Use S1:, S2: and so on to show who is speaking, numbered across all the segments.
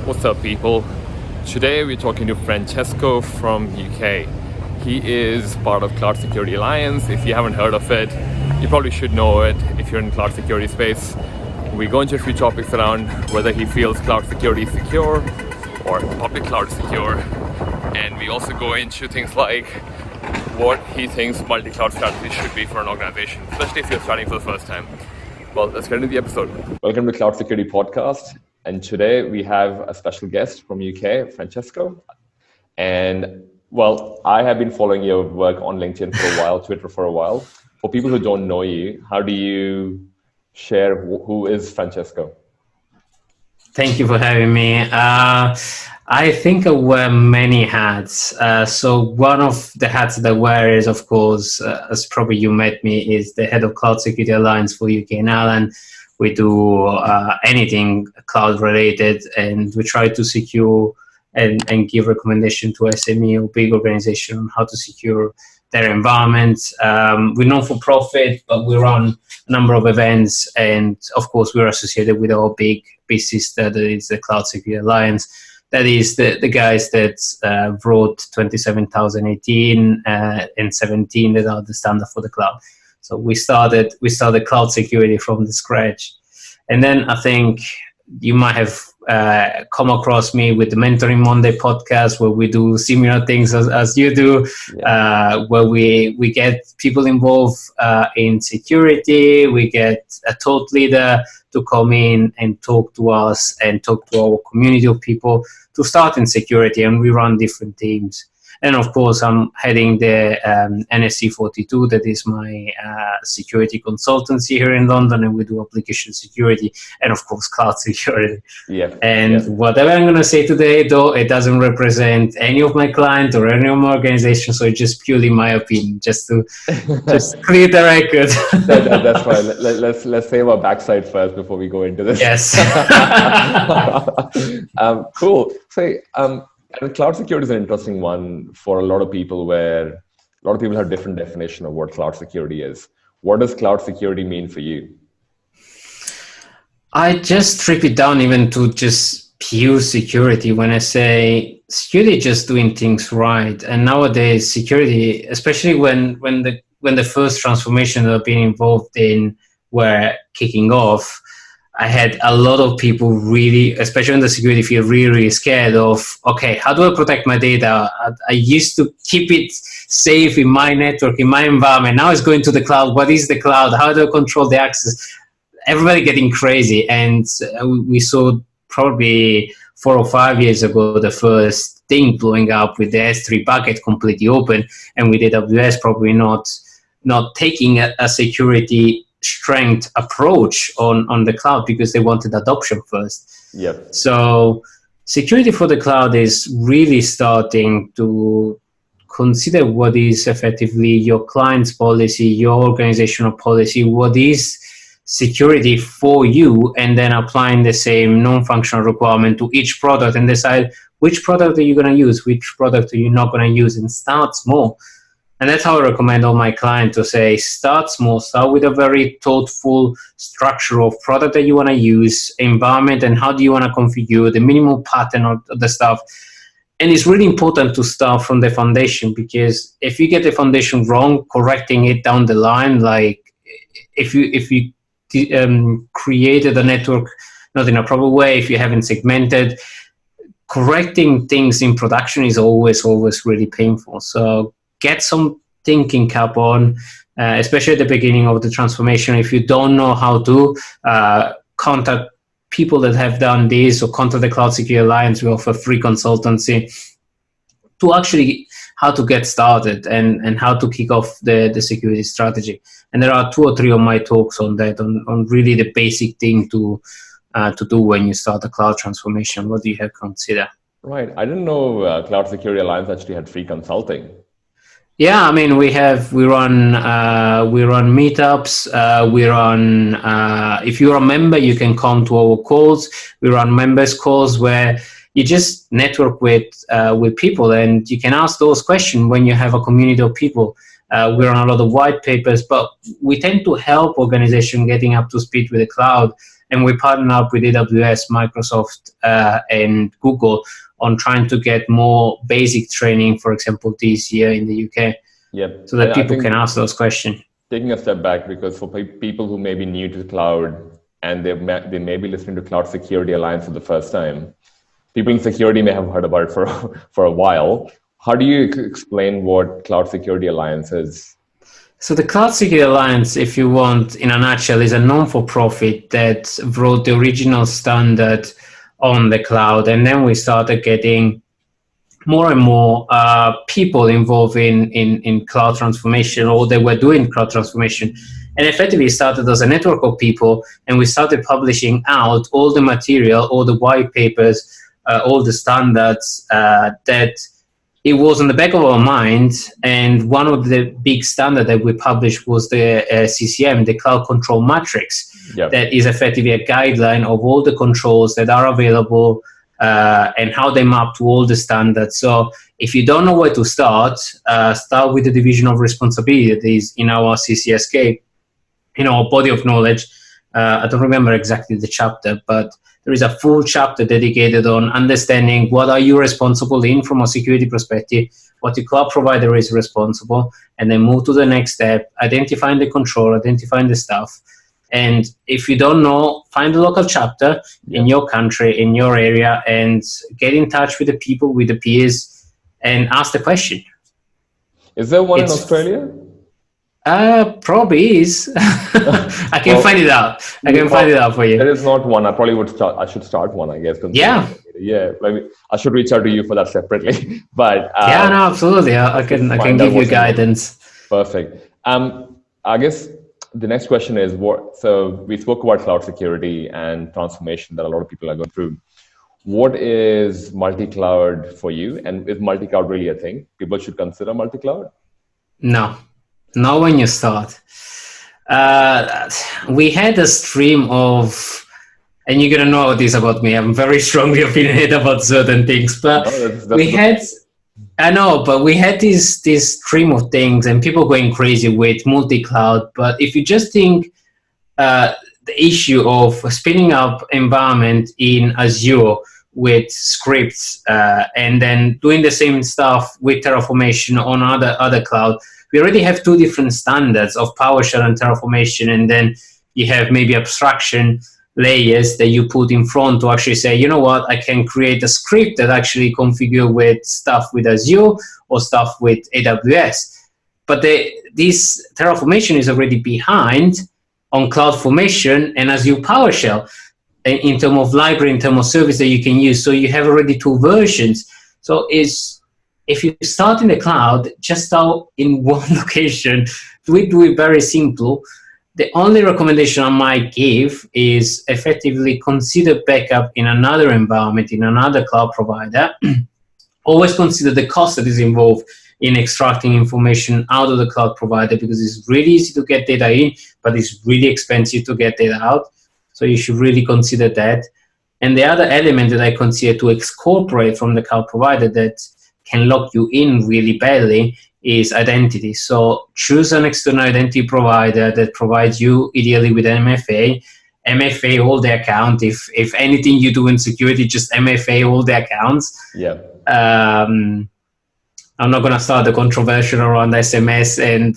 S1: What's up, people? Today we're talking to Francesco from UK. He is part of Cloud Security Alliance. If you haven't heard of it, you probably should know it if you're in cloud security space. We go into a few topics around whether he feels cloud security is secure or public cloud secure. And we also go into things like what he thinks multi-cloud strategy should be for an organization, especially if you're starting for the first time. Well, let's get into the episode. Welcome to Cloud Security Podcast. And today we have a special guest from UK, Francesco. And well, I have been following your work on LinkedIn for a while, Twitter for a while. For people who don't know you, how do you share who is Francesco?
S2: Thank you for having me. I think I wear many hats. So one of the hats that I wear is, of course, as probably you met me, is the head of Cloud Security Alliance for UK and Ireland. We do anything cloud related, and we try to secure and give recommendation to SME or big organization on how to secure their environment. We're not for profit, but we run a number of events, and of course we're associated with our big sister, that is the Cloud Security Alliance. That is the guys that wrote 27018 and 17 that are the standard for the cloud. So we started cloud security from the scratch. And then I think you might have come across me with the Mentoring Monday podcast, where we do similar things as you do, where we get people involved in security. We get a thought leader to come in and talk to us and talk to our community of people to start in security, and we run different teams. And of course, I'm heading the NSC 42, that is my security consultancy here in London, and we do application security and, of course, cloud security. Whatever I'm going to say today, though, it doesn't represent any of my clients or any of my organizations, so it's just purely my opinion, just to clear the record.
S1: That's fine. Let's save our backside first before we go into this.
S2: Yes.
S1: Cool. So, and cloud security is an interesting one for a lot of people, where a lot of people have different definition of what cloud security is. What does cloud security mean for you?
S2: I just strip it down even to just pure security. When I say security, just doing things right. And nowadays, security, especially when the first transformation that I've been involved in were kicking off, I had a lot of people really, especially in the security field, really scared of, okay, how do I protect my data? I used to keep it safe in my network, in my environment. Now it's going to the cloud. What is the cloud? How do I control the access? Everybody getting crazy. And we saw probably 4 or 5 years ago, the first thing blowing up with the S3 bucket completely open, and with AWS probably not taking a security strength approach on the cloud, because they wanted adoption first.
S1: Yep.
S2: So security for the cloud is really starting to consider what is effectively your client's policy, your organizational policy, what is security for you, and then applying the same non-functional requirement to each product and decide which product are you going to use, which product are you not going to use, and start small. And that's how I recommend all my clients to say, start small, start with a very thoughtful structure of product that you want to use, environment, and how do you want to configure the minimal pattern of the stuff. And it's really important to start from the foundation, because if you get the foundation wrong, correcting it down the line, like if you created a network not in a proper way, if you haven't segmented, correcting things in production is always really painful. So get some thinking cap on, especially at the beginning of the transformation. If you don't know how to, contact people that have done this, or contact the Cloud Security Alliance. We offer free consultancy to actually how to get started and how to kick off the security strategy. And there are 2 or 3 of my talks on that, on really the basic thing to do when you start a cloud transformation. What do you have to consider?
S1: Right. I didn't know Cloud Security Alliance actually had free consulting.
S2: Yeah, I mean, we run meetups. We run. If you're a member, you can come to our calls. We run members calls where you just network with people, and you can ask those questions when you have a community of people. We're on a lot of white papers, but we tend to help organizations getting up to speed with the cloud. And we partner up with AWS, Microsoft, and Google on trying to get more basic training, for example, this year in the UK, so that people can ask those questions.
S1: Taking a step back, because for people who may be new to the cloud and they may be listening to Cloud Security Alliance for the first time, people in security may have heard about it for a while. How do you explain what Cloud Security Alliance is?
S2: So the Cloud Security Alliance, if you want, in a nutshell, is a non-for-profit that wrote the original standard on the cloud. And then we started getting more and more people involved in cloud transformation, or they were doing cloud transformation. And effectively it started as a network of people, and we started publishing out all the material, all the white papers, all the standards that it was on the back of our mind. And one of the big standards that we published was the CCM, the Cloud Control Matrix. Yep. That is effectively a guideline of all the controls that are available and how they map to all the standards. So if you don't know where to start with the division of responsibility that is in our CCSK, our body of knowledge. I don't remember exactly the chapter, but there is a full chapter dedicated on understanding what are you responsible in from a security perspective, what your cloud provider is responsible, and then move to the next step, identifying the control, identifying the stuff. And if you don't know, find a local chapter in your country, in your area, and get in touch with the people, with the peers, and ask the question.
S1: Is there one in Australia?
S2: Probably is. I can find it out. I can find it out for you.
S1: There is not one. I probably would start. I should start one, I guess.
S2: Yeah.
S1: Maybe I should reach out to you for that separately. But
S2: yeah, no, absolutely. I can give you guidance.
S1: Perfect. I guess the next question is so we spoke about cloud security and transformation that a lot of people are going through. What is multi-cloud for you? And is multi-cloud really a thing? People should consider multi-cloud?
S2: No. Not when you start. We had a stream of, and you're going to know this about me, I'm very strongly opinionated about certain things, but we had this stream of things and people going crazy with multi-cloud. But if you just think the issue of spinning up environment in Azure with scripts and then doing the same stuff with Terraformation on other cloud, we already have two different standards of PowerShell and Terraformation, and then you have maybe abstraction layers that you put in front to actually say, you know what, I can create a script that actually configure with stuff with Azure or stuff with AWS. But this Terraformation is already behind on CloudFormation and Azure PowerShell in terms of library, in terms of service that you can use. So you have already two versions. So if you start in the cloud, just start in one location. We do it very simple. The only recommendation I might give is effectively consider backup in another environment, in another cloud provider. Always consider the cost that is involved in extracting information out of the cloud provider, because it's really easy to get data in, but it's really expensive to get data out. So you should really consider that. And the other element that I consider to excorporate from the cloud provider that can lock you in really badly is identity. So choose an external identity provider that provides you ideally with MFA. MFA all the account. If anything you do in security, just MFA all the accounts.
S1: Yeah.
S2: I'm not going to start a controversial around SMS and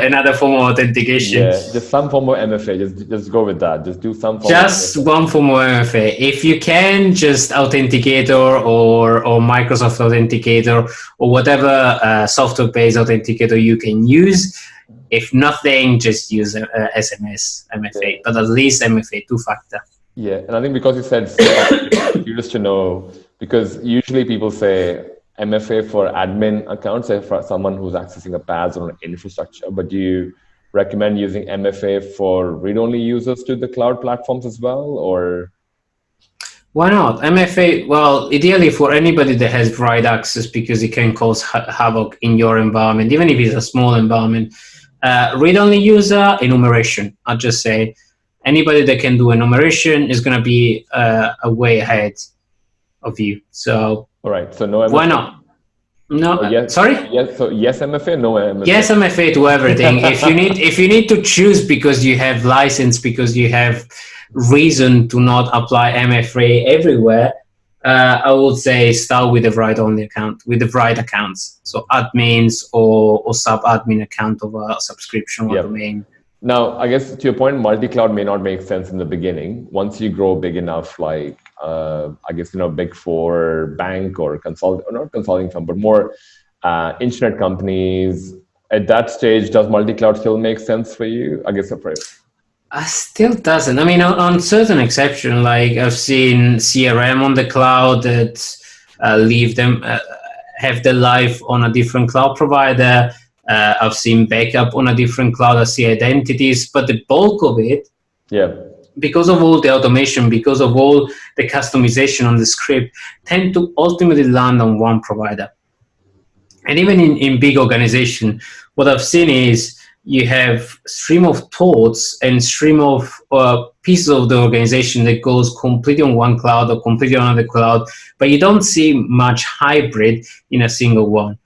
S2: another form of authentication.
S1: Yeah, just some form of MFA. Just go with that. Just do some form.
S2: Just one form of MFA. If you can, just Authenticator or Microsoft Authenticator or whatever software-based authenticator you can use. If nothing, just use SMS, MFA. Yeah. But at least MFA, two-factor.
S1: Yeah, and I think because you said, curious to know, because usually people say MFA for admin accounts, say for someone who's accessing a PaaS or an infrastructure, but do you recommend using MFA for read-only users to the cloud platforms as well, or?
S2: Why not? MFA, well, ideally for anybody that has write access, because it can cause havoc in your environment, even if it's a small environment. Read-only user, enumeration. I'll just say anybody that can do enumeration is going to be a way ahead of you. So
S1: all right, so no MFA.
S2: Why not? No,
S1: Yes,
S2: sorry.
S1: yes. So yes, MFA, no MFA.
S2: Yes, MFA to everything. If you need to choose because you have license, because you have reason to not apply MFA everywhere, I would say start with the right only account, with the right accounts. So admins or sub admin account of a subscription or
S1: Yep.
S2: domain.
S1: Now, I guess to your point, multi-cloud may not make sense in the beginning. Once you grow big enough, like I guess big four bank or consult, or not consulting firm, but more internet companies. At that stage, does multi-cloud still make sense for you? I guess for
S2: Still doesn't. I mean, on certain exception, like I've seen CRM on the cloud that leave them have their life on a different cloud provider. I've seen backup on a different cloud. I see identities, but the bulk of it,
S1: yeah,
S2: because of all the automation, because of all the customization on the script, tend to ultimately land on one provider. And even in big organization, what I've seen is you have stream of thoughts and stream of pieces of the organization that goes completely on one cloud or completely on another cloud, but you don't see much hybrid in a single one.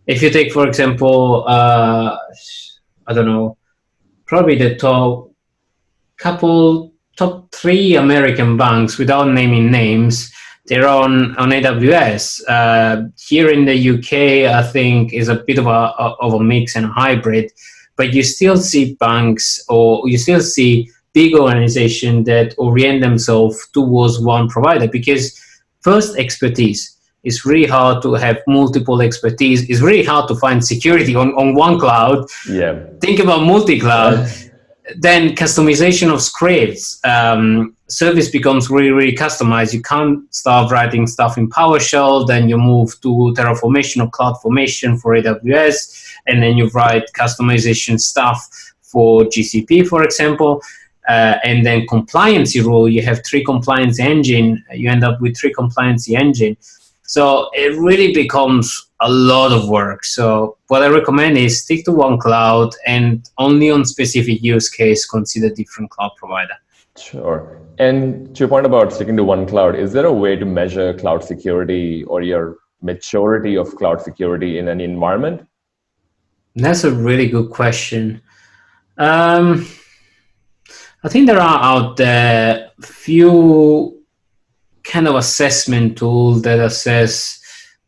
S2: If you take, for example, I don't know, probably the top three American banks, without naming names, they're on AWS. Here in the UK, I think is a bit of a mix and a hybrid, but you still see banks or you still see big organizations that orient themselves towards one provider because first expertise. It's really hard to have multiple expertise. It's really hard to find security on one cloud.
S1: yeah.
S2: Think about multi-cloud. Then customization of scripts. Service becomes really, really customized. You can't start writing stuff in PowerShell, then you move to Terraformation or CloudFormation for AWS, and then you write customization stuff for GCP, for example. And then compliancy rule, you have three compliance engine, you end up with three compliancy engine. So it really becomes a lot of work. So what I recommend is stick to one cloud and only on specific use case consider different cloud provider.
S1: Sure. And to your point about sticking to one cloud, is there a way to measure cloud security or your maturity of cloud security in any environment?
S2: That's a really good question. I think there are out there few kind of assessment tool that assess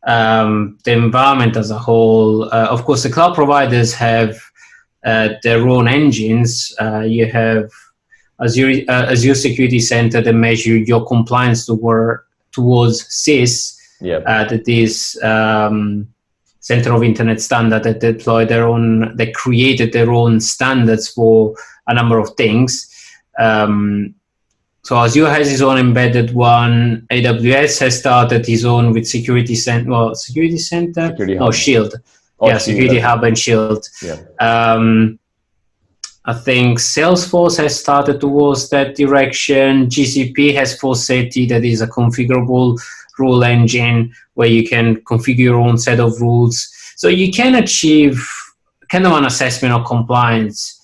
S2: the environment as a whole. Of course, the cloud providers have their own engines. You have Azure Security Center that measure your compliance towards CIS.
S1: Yep.
S2: That is Center of Internet Standard that deploy their own, they created their own standards for a number of things. So Azure has his own embedded one. AWS has started his own with Security Center. Well, Security Center? No, Shield. Security Hub and Shield.
S1: Yeah.
S2: I think Salesforce has started towards that direction. GCP has Forseti, that is a configurable rule engine where you can configure your own set of rules. So you can achieve kind of an assessment of compliance.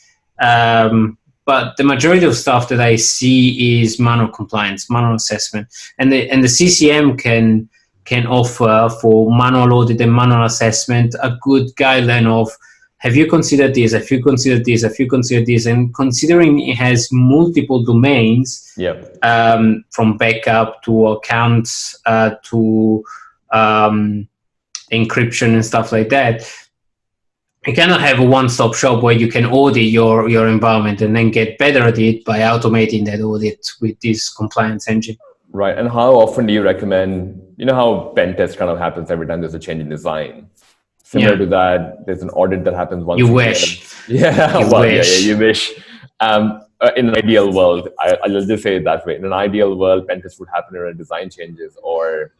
S2: But the majority of stuff that I see is manual compliance, manual assessment, and the CCM can offer for manual audit and manual assessment a good guideline of have you considered this, have you considered this, have you considered this, and considering it has multiple domains,
S1: yep.
S2: From backup to accounts to encryption and stuff like that. You cannot have a one-stop shop where you can audit your environment and then get better at it by automating that audit with this compliance engine.
S1: Right. And how often do you recommend, how pen test kind of happens every time there's a change in design? Similar to that, there's an audit that happens once
S2: you wish.
S1: Yeah,
S2: you wish.
S1: Yeah, you wish. In an ideal world, I'll just say it that way. In an ideal world, pen test would happen when a design changes or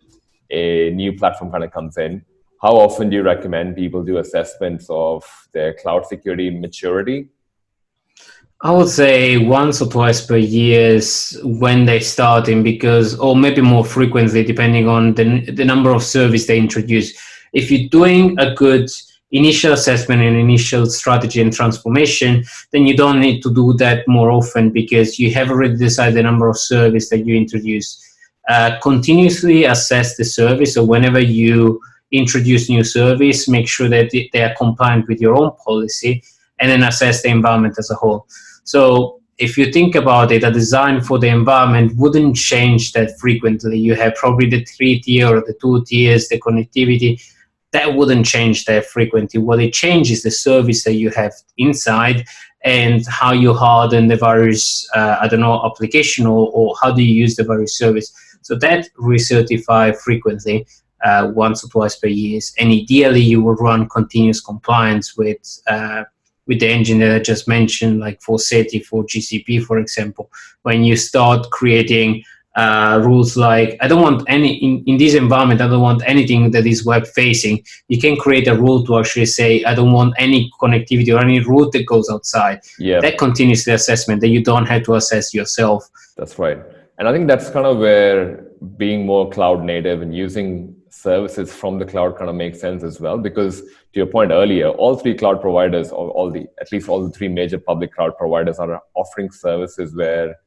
S1: a new platform kind of comes in. How often do you recommend people do assessments of their cloud security maturity?
S2: I would say once or twice per year when they're starting, or maybe more frequently, depending on the number of service they introduce. If you're doing a good initial assessment and initial strategy and transformation, then you don't need to do that more often because you have already decided the number of service that you introduce. Continuously assess the service. So whenever you introduce new service, make sure that they are compliant with your own policy, and then assess the environment as a whole. So if you think about it, a design for the environment wouldn't change that frequently. You have probably the 3-tier or the 2 tiers, the connectivity, that wouldn't change that frequently. What it changes is the service that you have inside and how you harden the various, application or how do you use the various service. So that recertify frequently, once or twice per year. And ideally, you will run continuous compliance with the engine that I just mentioned, like for SETI, for GCP, for example. When you start creating rules like, I don't want any, in this environment, I don't want anything that is web facing. You can create a rule to actually say, I don't want any connectivity or any route that goes outside.
S1: Yeah.
S2: That continues the assessment that you don't have to assess yourself.
S1: That's right. And I think that's kind of where being more cloud native and using services from the cloud kind of makes sense as well, because to your point earlier, all three cloud providers, or at least all the three major public cloud providers, are offering services where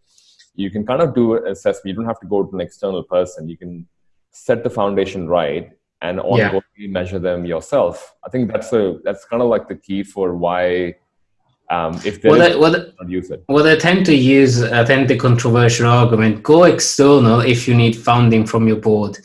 S1: you can kind of do an assessment. You don't have to go to an external person. You can set the foundation right and ongoingly measure them yourself. I think that's kind of like the key for why if they not use it.
S2: What I tend to use, the controversial argument, go external if you need funding from your board.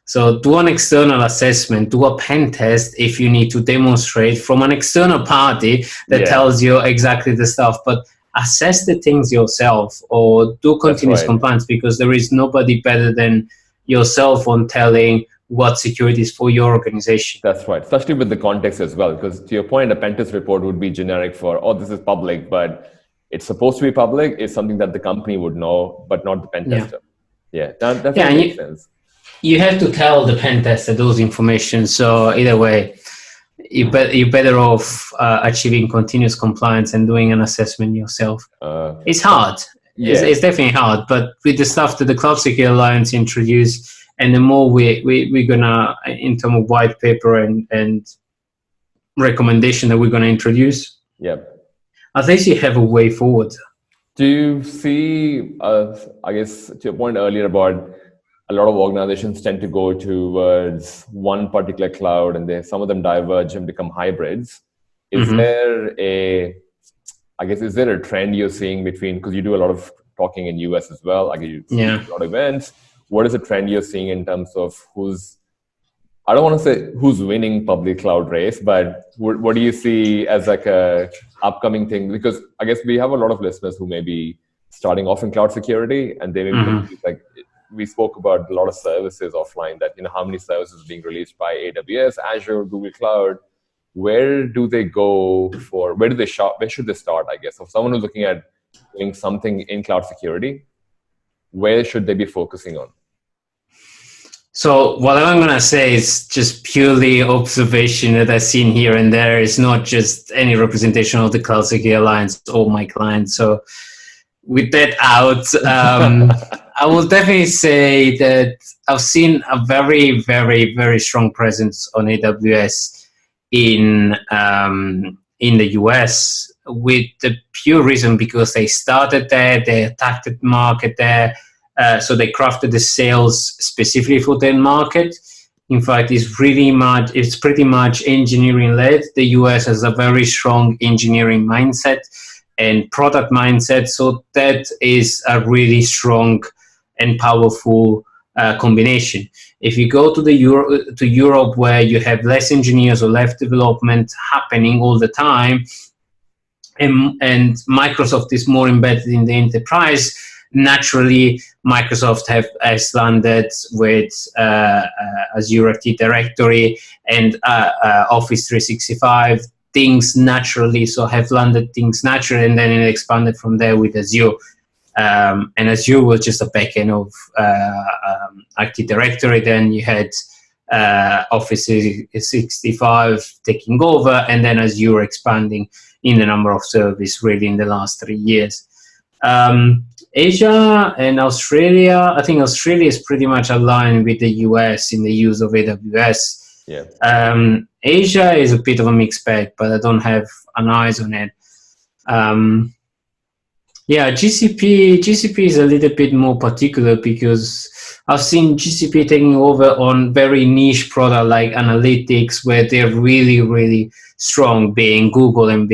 S2: So do an external assessment, do a pen test if you need to demonstrate from an external party that tells you exactly the stuff. But assess the things yourself or do continuous compliance, because there is nobody better than yourself on telling what security is for your organization.
S1: That's right, especially with the context as well, because to your point, a pen test report would be generic for, oh, this is public, but it's supposed to be public. It's something that the company would know, but not the pen tester. That definitely makes sense.
S2: You have to tell the pen tester those information. So either way, you're better off achieving continuous compliance and doing an assessment yourself. It's hard. It's definitely hard. But with the stuff that the Cloud Security Alliance introduced, and the more we're gonna, in terms of white paper and recommendation that we're gonna introduce, at least you have a way forward.
S1: Do you see, I guess, to your point earlier about a lot of organizations tend to go towards one particular cloud and some of them diverge and become hybrids. Is there a trend you're seeing between, because you do a lot of talking in US as well, like you see a lot of events. What is the trend you're seeing in terms of I don't want to say who's winning public cloud race, but what do you see as like a upcoming thing? Because I guess we have a lot of listeners who may be starting off in cloud security, and they may be like, we spoke about a lot of services offline, that, how many services being released by AWS, Azure, Google Cloud. Where do they go for, where should they start, I guess? So someone who's looking at doing something in cloud security, where should they be focusing on?
S2: So what I'm going to say is just purely observation that I've seen here and there. It's not just any representation of the Cloud Security Alliance or my clients. So with that out, I will definitely say that I've seen a very, very, very strong presence on AWS in the US, with the pure reason because they started there, they attacked the market there. So they crafted the sales specifically for that market. In fact, it's pretty much engineering led. The US has a very strong engineering mindset and product mindset. So that is a really strong and powerful combination. If you go to Europe, where you have less engineers or less development happening all the time, and Microsoft is more embedded in the enterprise, naturally, Microsoft has landed with Azure Active Directory and Office 365 things naturally. So have landed things naturally, and then it expanded from there with Azure. And Azure was just a backend of Active Directory. Then you had Office 365 taking over, and then Azure expanding in the number of services really in the last 3 years. Asia and Australia, I think Australia is pretty much aligned with the US in the use of AWS. Asia is a bit of a mixed bag, but I don't have an eyes on it. Yeah, GCP is a little bit more particular because I've seen GCP taking over on very niche product like analytics, where they're really strong, being Google and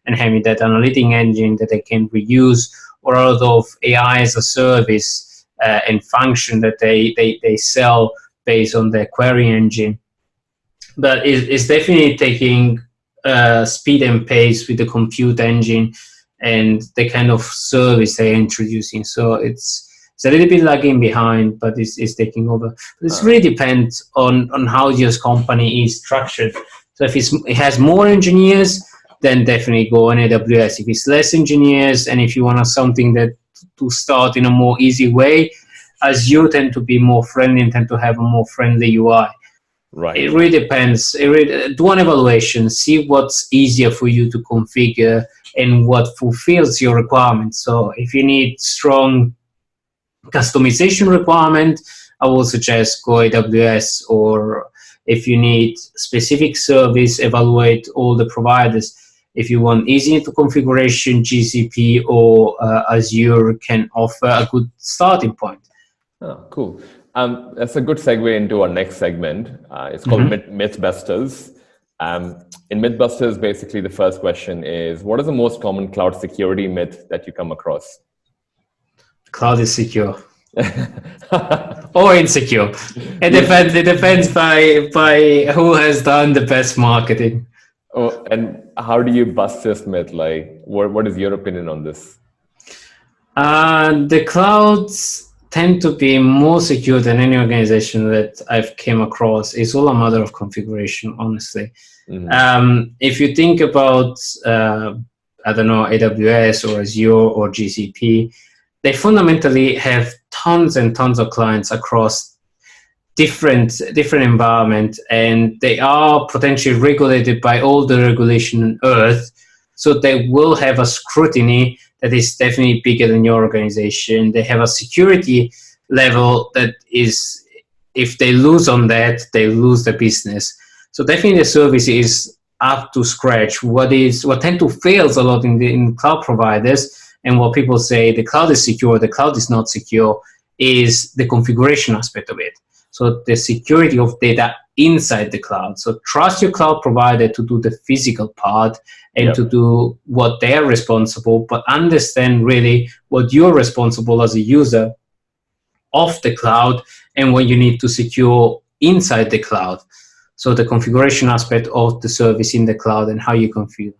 S2: having that analytic engine that they can reuse, or a lot of AI as a service and function that they sell based on their query engine. But it's definitely taking speed and pace with the compute engine and the kind of service they're introducing. So it's a little bit lagging behind, but it's taking over. But it really depends on how your company is structured. So if it has more engineers, then definitely go on AWS. If it's less engineers, and if you want something that to start in a more easy way, Azure tend to be more friendly and tend to have a more friendly UI.
S1: Right.
S2: It really depends. Do an evaluation, see what's easier for you to configure and what fulfills your requirements. So if you need strong customization requirement, I would suggest go AWS, or if you need specific service, evaluate all the providers. If you want easy to configuration, GCP or Azure can offer a good starting point.
S1: Oh, cool. That's a good segue into our next segment. It's called Mythbusters. In Mythbusters, basically the first question is, what is the most common cloud security myth that you come across?
S2: Cloud is secure. Or insecure. It depends by who has done the best marketing.
S1: Oh, and how do you bust this myth? Like, what is your opinion on this?
S2: The clouds tend to be more secure than any organization that I've came across. It's all a matter of configuration, honestly. If you think about, I don't know, AWS or Azure or GCP, they fundamentally have tons and tons of clients across different environments, and they are potentially regulated by all the regulation on earth. So they will have a scrutiny that is definitely bigger than your organization. They have a security level that is, if they lose on that, they lose the business. So definitely the service is up to scratch. What tend to fails a lot in cloud providers, and what people say the cloud is secure, the cloud is not secure, is the configuration aspect of it. So the security of data inside the cloud. So trust your cloud provider to do the physical part and to do what they're responsible, but understand really what you're responsible as a user of the cloud and what you need to secure inside the cloud. So the configuration aspect of the service in the cloud and how you configure.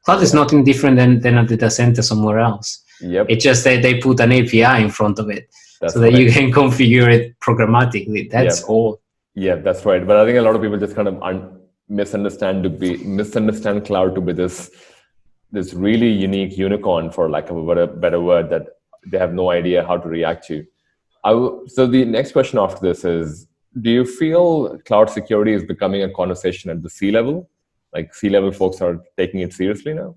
S2: Cloud is nothing different than a data center somewhere else. It's just that they put an API in front of it. That's so that you can configure it programmatically. That's all.
S1: Yeah, that's right. But I think a lot of people just kind of misunderstand cloud to be this really unique unicorn, for lack of a better word, that they have no idea how to react to. So the next question after this is, do you feel cloud security is becoming a conversation at the C-level? Like C-level folks are taking it seriously now?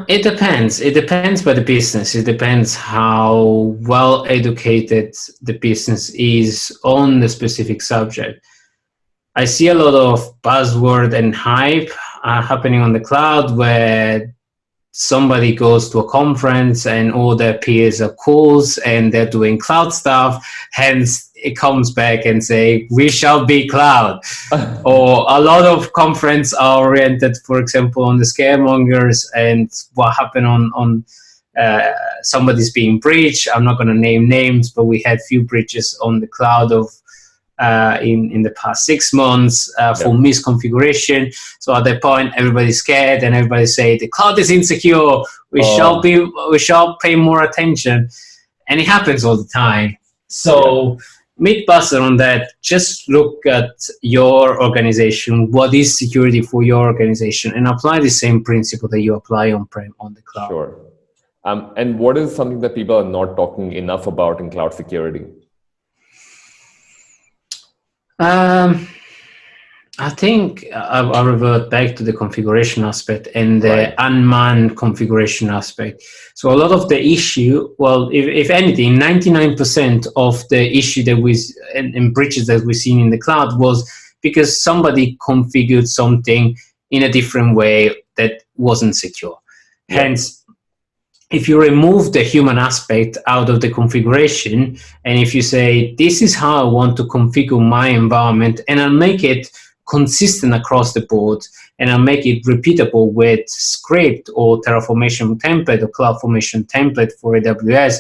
S2: It depends. It depends by the business. It depends how well educated the business is on the specific subject. I see a lot of buzzword and hype happening on the cloud, where somebody goes to a conference and all their peers are cools and they're doing cloud stuff. Hence, it comes back and say, we shall be cloud. Or a lot of conferences are oriented, for example, on the scaremongers and what happened on somebody's being breached. I'm not going to name names, but we had few breaches on the cloud of in the past 6 months for misconfiguration. So at that point, everybody's scared and everybody say the cloud is insecure. We shall pay more attention, and it happens all the time. So Mythbuster on that, just look at your organization. What is security for your organization, and apply the same principle that you apply on-prem on the cloud.
S1: Sure. And what is something that people are not talking enough about in cloud security?
S2: I think I'll revert back to the configuration aspect and the unmanned configuration aspect. So a lot of the issue, well, if anything, 99% of the issue that and breaches that we've seen in the cloud was because somebody configured something in a different way that wasn't secure. Hence, if you remove the human aspect out of the configuration, and if you say, this is how I want to configure my environment, and I'll make it consistent across the board, and I'll make it repeatable with script or Terraformation template or CloudFormation template for AWS,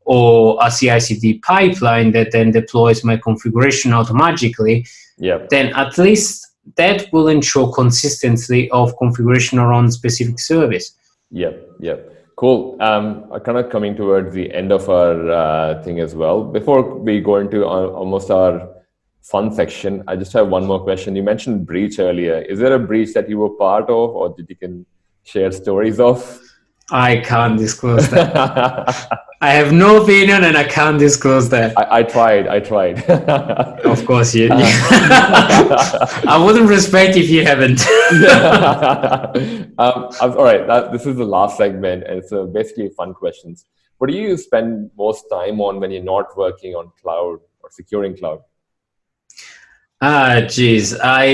S2: or a CI/CD pipeline that then deploys my configuration automatically, then at least that will ensure consistency of configuration around specific service.
S1: Yep. Cool. Kind of coming towards the end of our thing as well. Before we go into almost our fun section, I just have one more question. You mentioned breach earlier. Is there a breach that you were part of, or that you can share stories of?
S2: I can't disclose that. I have no opinion, and I can't disclose that.
S1: I tried.
S2: Of course, you. I wouldn't respect if you haven't.
S1: All right. This is the last segment, and it's basically fun questions. What do you spend most time on when you're not working on cloud or securing cloud?
S2: I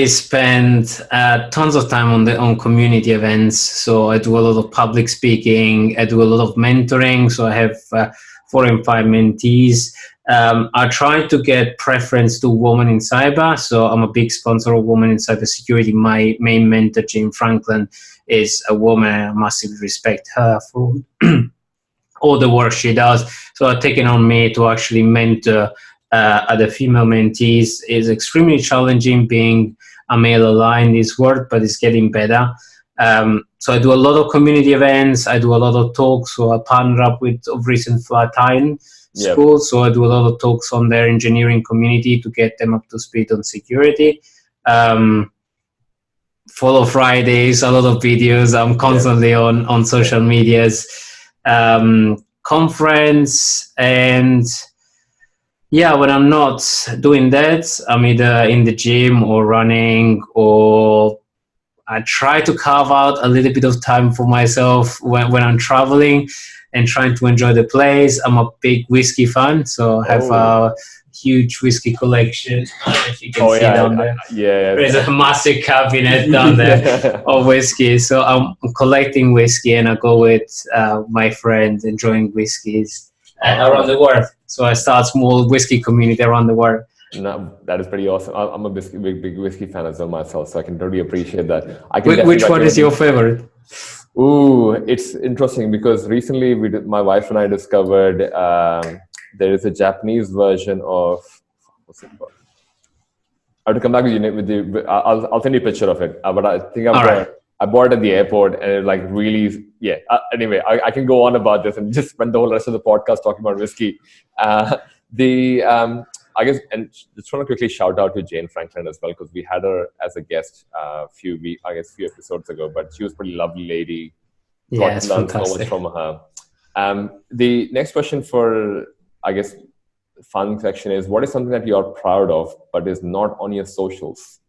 S2: spend tons of time on community events. So I do a lot of public speaking. I do a lot of mentoring. So I have 4 and 5 mentees. I try to get preference to women in cyber. So I'm a big sponsor of women in cybersecurity. My main mentor, Jane Franklin, is a woman, and I massively respect her for all the work she does. So I've taken on me to actually mentor other female mentees. Is extremely challenging being a male aligned in this world, but it's getting better. So I do a lot of community events. I do a lot of talks. So I partner up with recent Flatiron School. So I do a lot of talks on their engineering community to get them up to speed on security. Follow Fridays, a lot of videos. I'm constantly on social medias, conference, and when I'm not doing that, I'm either in the gym or running, or I try to carve out a little bit of time for myself when I'm traveling and trying to enjoy the place. I'm a big whiskey fan, so I have a huge whiskey collection. If you can see down there. There's a massive cabinet down there of whiskey. So I'm collecting whiskey, and I go with my friends enjoying whiskeys around the world. So I start a small whiskey community around the world.
S1: No, that is pretty awesome. I'm a big whiskey fan as well myself, so I can totally appreciate that.
S2: Which one is your favorite?
S1: Ooh, it's interesting because recently my wife and I discovered there is a Japanese version of, what's it called? I have to come back with you. I'll send you a picture of it. But I think I bought it at the airport, and it like really, anyway, I can go on about this and just spend the whole rest of the podcast talking about whiskey. I guess, and just want to quickly shout out to Jane Franklin as well, because we had her as a guest a few episodes ago, but she was a pretty lovely lady.
S2: Yeah, it's
S1: learned
S2: fantastic.
S1: so much from her. The next question for, I guess, fun section is, what is something that you are proud of, but is not on your socials?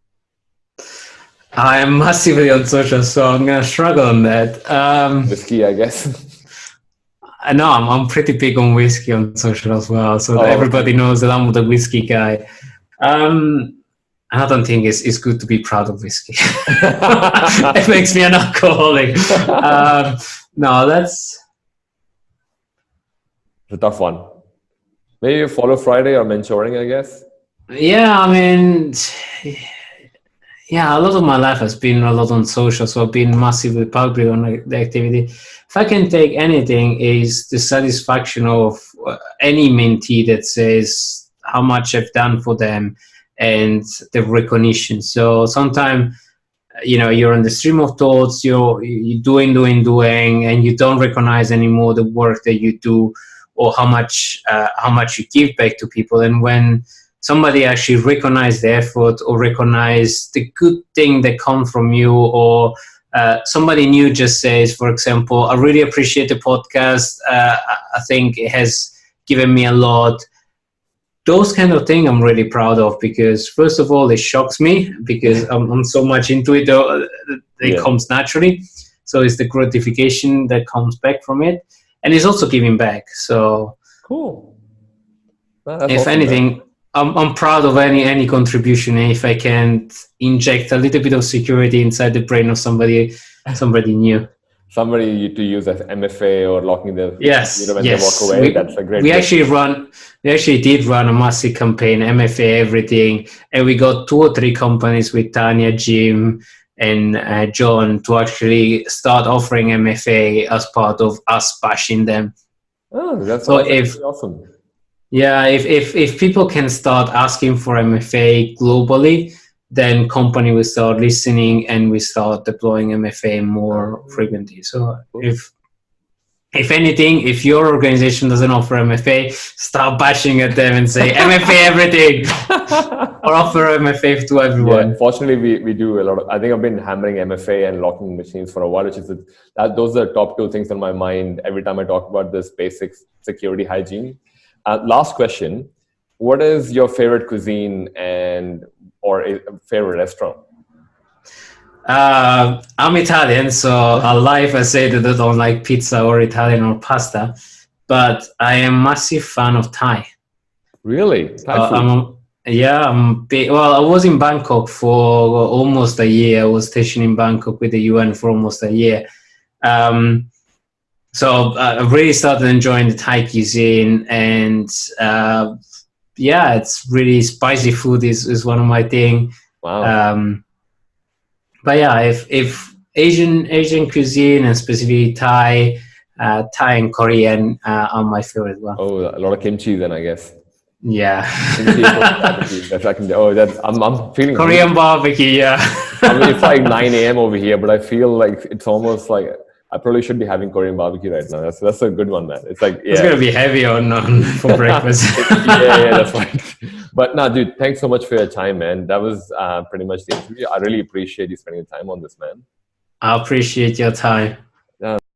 S2: I am massively on social, so I'm going to struggle on that.
S1: Whiskey, I guess.
S2: No, I'm pretty big on whiskey on social as well, so everybody knows that I'm the whiskey guy. I don't think it's good to be proud of whiskey. It makes me an alcoholic. No, that's
S1: a tough one. Maybe Follow Friday or mentoring, I guess.
S2: Yeah, I mean, a lot of my life has been a lot on social, so I've been massively public on the activity. If I can take anything, is the satisfaction of any mentee that says how much I've done for them and the recognition. So sometimes, you're on the stream of thoughts, you're doing, and you don't recognize anymore the work that you do or how much you give back to people. And when somebody actually recognize the effort or recognize the good thing that comes from you, or somebody new just says, for example, I really appreciate the podcast. I think it has given me a lot. Those kind of things I'm really proud of, because first of all, it shocks me because I'm so much into it. It comes naturally. So it's the gratification that comes back from it. And it's also giving back. So
S1: cool.
S2: If awesome, anything, I'm proud of any contribution. If I can inject a little bit of security inside the brain of somebody new.
S1: somebody to use as MFA or locking the
S2: Yes,
S1: when they walk
S2: yes.
S1: away. That's a great.
S2: We actually did run a massive campaign, MFA everything, and we got 2 or 3 companies with Tanya, Jim, and John to actually start offering MFA as part of us bashing them.
S1: Oh, that's
S2: So
S1: actually awesome.
S2: yeah, if people can start asking for MFA globally, then company will start listening and we start deploying MFA more frequently. So if anything, if your organization doesn't offer MFA, start bashing at them and say MFA everything or offer MFA to everyone.
S1: Yeah, fortunately, we do a lot of. I think I've been hammering MFA and locking machines for a while, which is those are the top 2 things on my mind every time I talk about this basic security hygiene. Last question: what is your favorite cuisine or a favorite restaurant?
S2: I'm Italian, so I'll lie if I say that I don't like pizza or Italian or pasta, but I am a massive fan of Thai.
S1: Really? Thai food?
S2: Well, I was in Bangkok for almost a year. I was stationed in Bangkok with the UN for almost a year. So I really started enjoying the Thai cuisine, and it's really spicy food is one of my thing.
S1: Wow.
S2: But yeah, if Asian cuisine and specifically Thai and Korean are my favorite one.
S1: Oh, a lot of kimchi then, I guess.
S2: Yeah.
S1: I'm feeling
S2: Korean barbecue. Yeah.
S1: I mean, it's like 9 a.m. over here, but I feel like it's almost like I probably should be having Korean barbecue right now. That's a good one, man. It's like
S2: it's gonna be heavy on for breakfast.
S1: that's right. But no, dude, thanks so much for your time, man. That was pretty much the interview. I really appreciate you spending the time on this, man.
S2: I appreciate your time.